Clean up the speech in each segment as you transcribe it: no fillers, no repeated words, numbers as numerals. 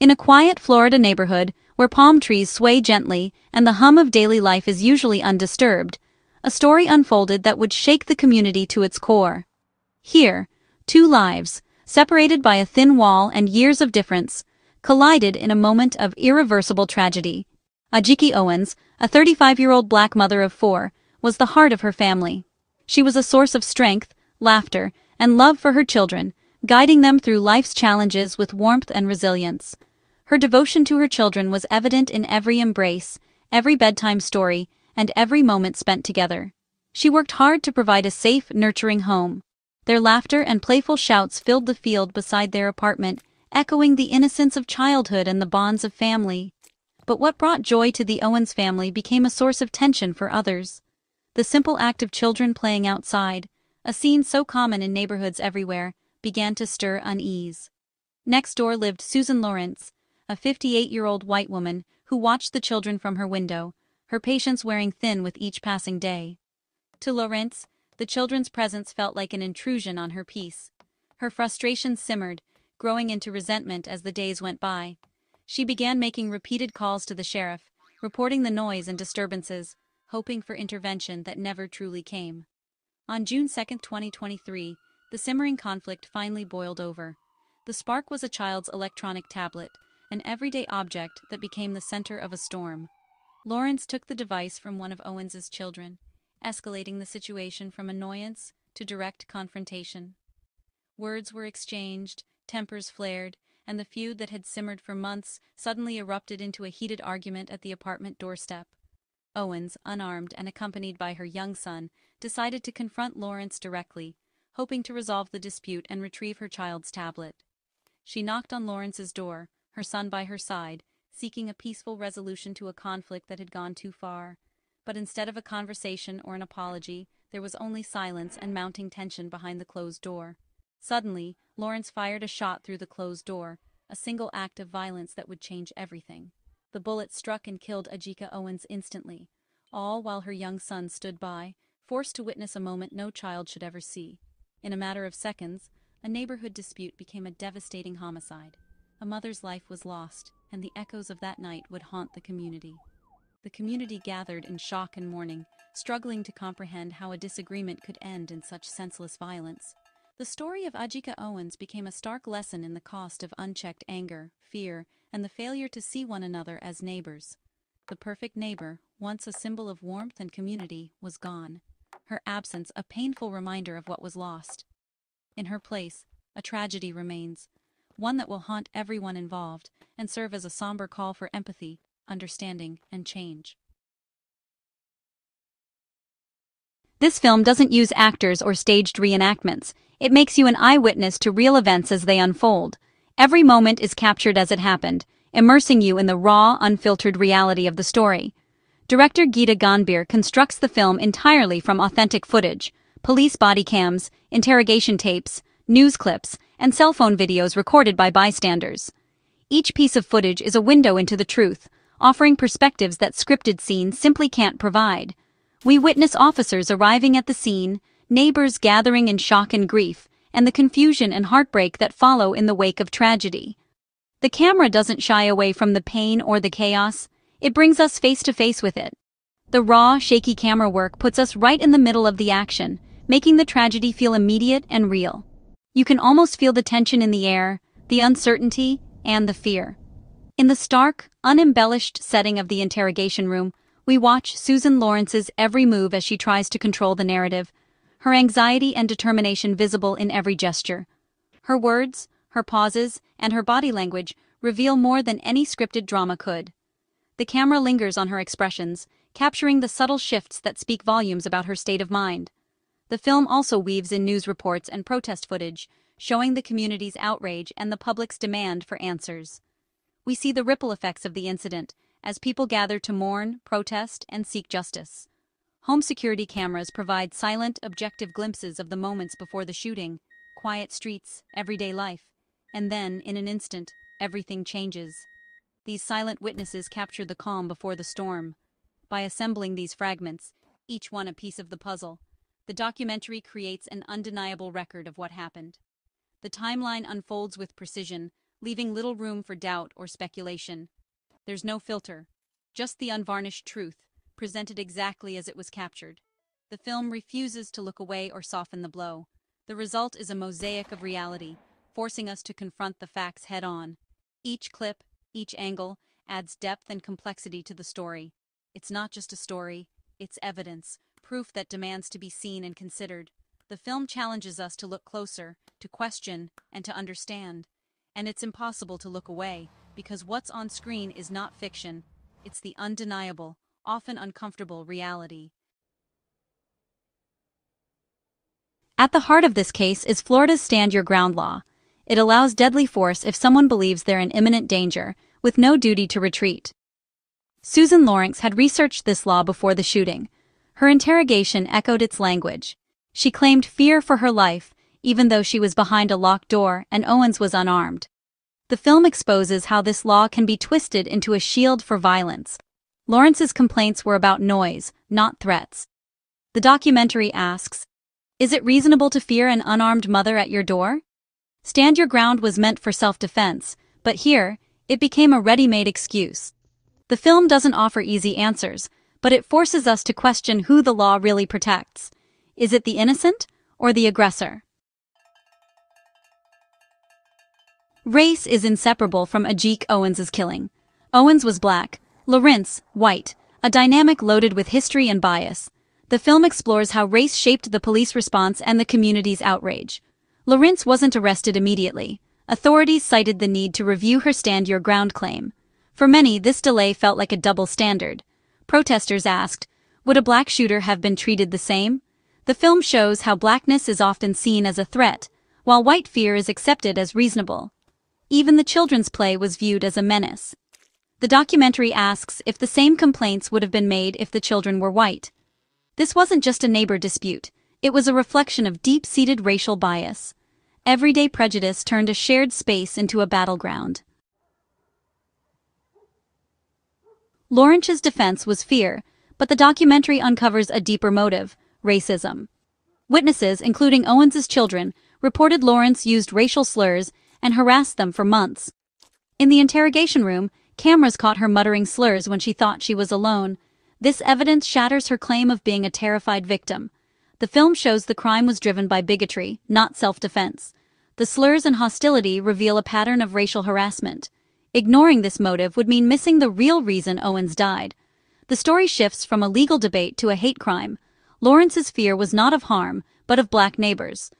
In a quiet Florida neighborhood, where palm trees sway gently and the hum of daily life is usually undisturbed, a story unfolded that would shake the community to its core. Here, two lives, separated by a thin wall and years of difference, collided in a moment of irreversible tragedy. Ajike Owens, a 35-year-old black mother of four, was the heart of her family. She was a source of strength, laughter, and love for her children, guiding them through life's challenges with warmth and resilience. Her devotion to her children was evident in every embrace, every bedtime story, and every moment spent together. She worked hard to provide a safe, nurturing home. Their laughter and playful shouts filled the field beside their apartment, echoing the innocence of childhood and the bonds of family. But what brought joy to the Owens family became a source of tension for others. The simple act of children playing outside, a scene so common in neighborhoods everywhere, began to stir unease. Next door lived Susan Lorincz, a 58-year-old white woman who watched the children from her window, her patience wearing thin with each passing day. To Lorincz, the children's presence felt like an intrusion on her peace. Her frustration simmered, growing into resentment as the days went by. She began making repeated calls to the sheriff, reporting the noise and disturbances, hoping for intervention that never truly came. On June 2, 2023, the simmering conflict finally boiled over. The spark was a child's electronic tablet, an everyday object that became the center of a storm. Lorincz took the device from one of Owens's children, escalating the situation from annoyance to direct confrontation. Words were exchanged, tempers flared, and the feud that had simmered for months suddenly erupted into a heated argument at the apartment doorstep. Owens, unarmed and accompanied by her young son, decided to confront Lorincz directly, hoping to resolve the dispute and retrieve her child's tablet. She knocked on Lorinc's door, her son by her side, seeking a peaceful resolution to a conflict that had gone too far. But instead of a conversation or an apology, there was only silence and mounting tension behind the closed door. Suddenly, Lorincz fired a shot through the closed door, a single act of violence that would change everything. The bullet struck and killed Ajike Owens instantly, all while her young son stood by, forced to witness a moment no child should ever see. In a matter of seconds, a neighborhood dispute became a devastating homicide. A mother's life was lost, and the echoes of that night would haunt the community. The community gathered in shock and mourning, struggling to comprehend how a disagreement could end in such senseless violence. The story of Ajike Owens became a stark lesson in the cost of unchecked anger, fear, and the failure to see one another as neighbors. The perfect neighbor, once a symbol of warmth and community, was gone. Her absence a painful reminder of what was lost. In her place, a tragedy remains, one that will haunt everyone involved and serve as a somber call for empathy, understanding, and change. This film doesn't use actors or staged reenactments. It makes you an eyewitness to real events as they unfold. Every moment is captured as it happened, immersing you in the raw, unfiltered reality of the story. Director Geeta Gandbhir constructs the film entirely from authentic footage: police body cams, interrogation tapes, news clips, and cell phone videos recorded by bystanders. Each piece of footage is a window into the truth, offering perspectives that scripted scenes simply can't provide. We witness officers arriving at the scene, neighbors gathering in shock and grief, and the confusion and heartbreak that follow in the wake of tragedy. The camera doesn't shy away from the pain or the chaos, it brings us face to face with it. The raw, shaky camera work puts us right in the middle of the action, making the tragedy feel immediate and real. You can almost feel the tension in the air, the uncertainty, and the fear. In the stark, unembellished setting of the interrogation room, we watch Susan Lorinc's every move as she tries to control the narrative, her anxiety and determination visible in every gesture. Her words, her pauses, and her body language reveal more than any scripted drama could. The camera lingers on her expressions, capturing the subtle shifts that speak volumes about her state of mind. The film also weaves in news reports and protest footage, showing the community's outrage and the public's demand for answers. We see the ripple effects of the incident as people gather to mourn, protest, and seek justice. Home security cameras provide silent, objective glimpses of the moments before the shooting: quiet streets, everyday life, and then, in an instant, everything changes. These silent witnesses capture the calm before the storm. By assembling these fragments, each one a piece of the puzzle, the documentary creates an undeniable record of what happened. The timeline unfolds with precision, leaving little room for doubt or speculation. There's no filter, just the unvarnished truth, presented exactly as it was captured. The film refuses to look away or soften the blow. The result is a mosaic of reality, forcing us to confront the facts head-on. Each clip, each angle, adds depth and complexity to the story. It's not just a story, it's evidence, proof that demands to be seen and considered. The film challenges us to look closer, to question, and to understand. And it's impossible to look away, because what's on screen is not fiction. It's the undeniable, often uncomfortable reality. At the heart of this case is Florida's Stand Your Ground law. It allows deadly force if someone believes they're in imminent danger, with no duty to retreat. Susan Lorincz had researched this law before the shooting. Her interrogation echoed its language. She claimed fear for her life, even though she was behind a locked door and Owens was unarmed. The film exposes how this law can be twisted into a shield for violence. Lawrence's complaints were about noise, not threats. The documentary asks, is it reasonable to fear an unarmed mother at your door? Stand Your Ground was meant for self-defense, but here, it became a ready-made excuse. The film doesn't offer easy answers, but it forces us to question who the law really protects. Is it the innocent or the aggressor? Race is inseparable from Ajike Owens's killing. Owens was black, Lorincz, white, a dynamic loaded with history and bias. The film explores how race shaped the police response and the community's outrage. Lorincz wasn't arrested immediately. Authorities cited the need to review her Stand Your Ground claim. For many, this delay felt like a double standard. Protesters asked, would a black shooter have been treated the same? The film shows how blackness is often seen as a threat, while white fear is accepted as reasonable. Even the children's play was viewed as a menace. The documentary asks if the same complaints would have been made if the children were white. This wasn't just a neighbor dispute, it was a reflection of deep-seated racial bias. Everyday prejudice turned a shared space into a battleground. Lawrence's defense was fear, but the documentary uncovers a deeper motive: racism. Witnesses, including Owens's children, reported Lorincz used racial slurs and harassed them for months. In the interrogation room, cameras caught her muttering slurs when she thought she was alone. This evidence shatters her claim of being a terrified victim. The film shows the crime was driven by bigotry, not self-defense. The slurs and hostility reveal a pattern of racial harassment. Ignoring this motive would mean missing the real reason Owens died. The story shifts from a legal debate to a hate crime. Lawrence's fear was not of harm, but of black neighbors.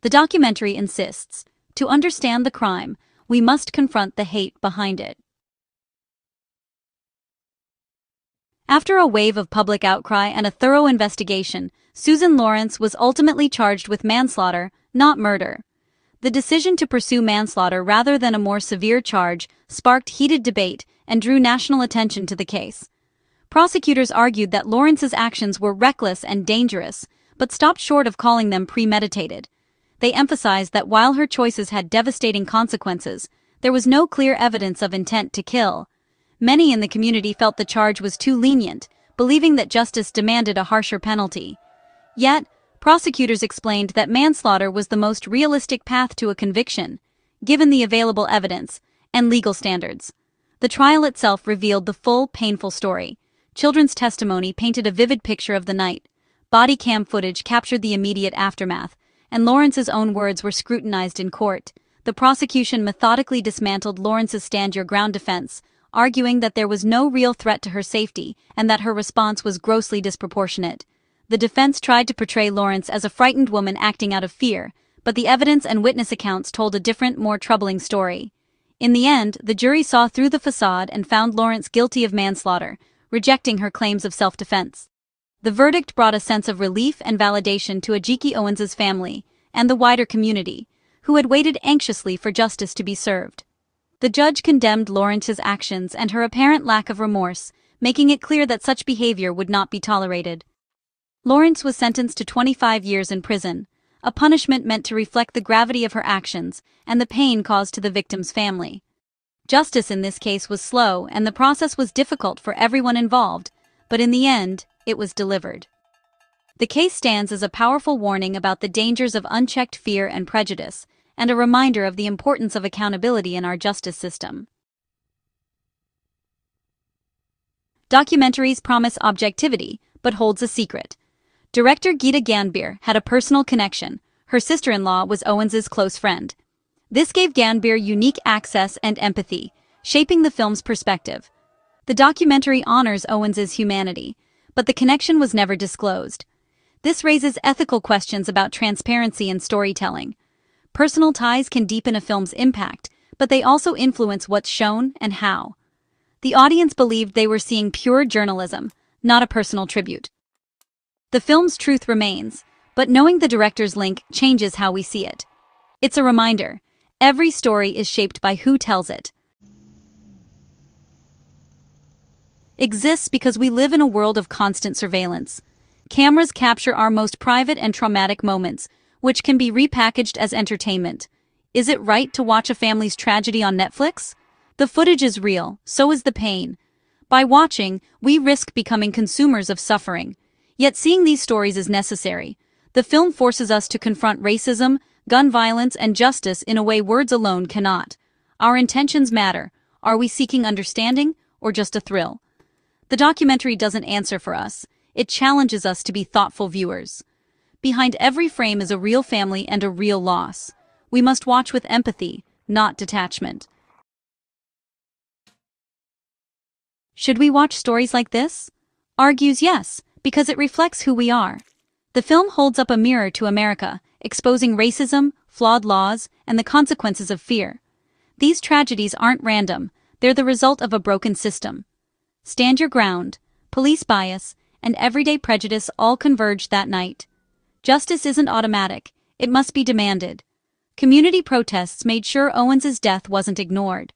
The documentary insists, to understand the crime, we must confront the hate behind it. After a wave of public outcry and a thorough investigation, Susan Lorincz was ultimately charged with manslaughter, not murder. The decision to pursue manslaughter rather than a more severe charge sparked heated debate and drew national attention to the case. Prosecutors argued that Lawrence's actions were reckless and dangerous, but stopped short of calling them premeditated. They emphasized that while her choices had devastating consequences, there was no clear evidence of intent to kill. Many in the community felt the charge was too lenient, believing that justice demanded a harsher penalty. Yet, prosecutors explained that manslaughter was the most realistic path to a conviction, given the available evidence and legal standards. The trial itself revealed the full, painful story. Children's testimony painted a vivid picture of the night. Body cam footage captured the immediate aftermath, and Lawrence's own words were scrutinized in court. The prosecution methodically dismantled Lawrence's Stand Your Ground defense, arguing that there was no real threat to her safety and that her response was grossly disproportionate. The defense tried to portray Lorincz as a frightened woman acting out of fear, but the evidence and witness accounts told a different, more troubling story. In the end, the jury saw through the facade and found Lorincz guilty of manslaughter, rejecting her claims of self-defense. The verdict brought a sense of relief and validation to Ajike Owens's family and the wider community, who had waited anxiously for justice to be served. The judge condemned Lawrence's actions and her apparent lack of remorse, making it clear that such behavior would not be tolerated. Lorincz was sentenced to 25 years in prison, a punishment meant to reflect the gravity of her actions and the pain caused to the victim's family. Justice in this case was slow and the process was difficult for everyone involved, but in the end, it was delivered. The case stands as a powerful warning about the dangers of unchecked fear and prejudice, and a reminder of the importance of accountability in our justice system. Documentaries promise objectivity, but holds a secret. Director Geeta Gandbhir had a personal connection. Her sister-in-law was Owens's close friend. This gave Gandbhir unique access and empathy, shaping the film's perspective. The documentary honors Owens's humanity, but the connection was never disclosed. This raises ethical questions about transparency in storytelling. Personal ties can deepen a film's impact, but they also influence what's shown and how. The audience believed they were seeing pure journalism, not a personal tribute. The film's truth remains, but knowing the director's link changes how we see it. It's a reminder: every story is shaped by who tells it. Exists because we live in a world of constant surveillance. Cameras capture our most private and traumatic moments, which can be repackaged as entertainment. Is it right to watch a family's tragedy on Netflix? The footage is real, so is the pain. By watching, we risk becoming consumers of suffering. Yet seeing these stories is necessary. The film forces us to confront racism, gun violence, and justice in a way words alone cannot. Our intentions matter. Are we seeking understanding, or just a thrill? The documentary doesn't answer for us. It challenges us to be thoughtful viewers. Behind every frame is a real family and a real loss. We must watch with empathy, not detachment. Should we watch stories like this? Argues yes, because it reflects who we are. The film holds up a mirror to America, exposing racism, flawed laws, and the consequences of fear. These tragedies aren't random, they're the result of a broken system. Stand your ground, police bias, and everyday prejudice all converged that night. Justice isn't automatic, it must be demanded. Community protests made sure Owens's death wasn't ignored.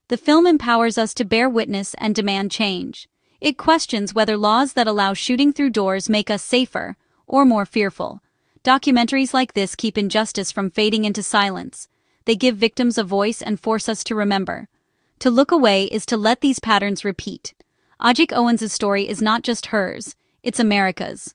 The film empowers us to bear witness and demand change. It questions whether laws that allow shooting through doors make us safer or more fearful. Documentaries like this keep injustice from fading into silence. They give victims a voice and force us to remember. To look away is to let these patterns repeat. Ajike Owens' story is not just hers, it's America's.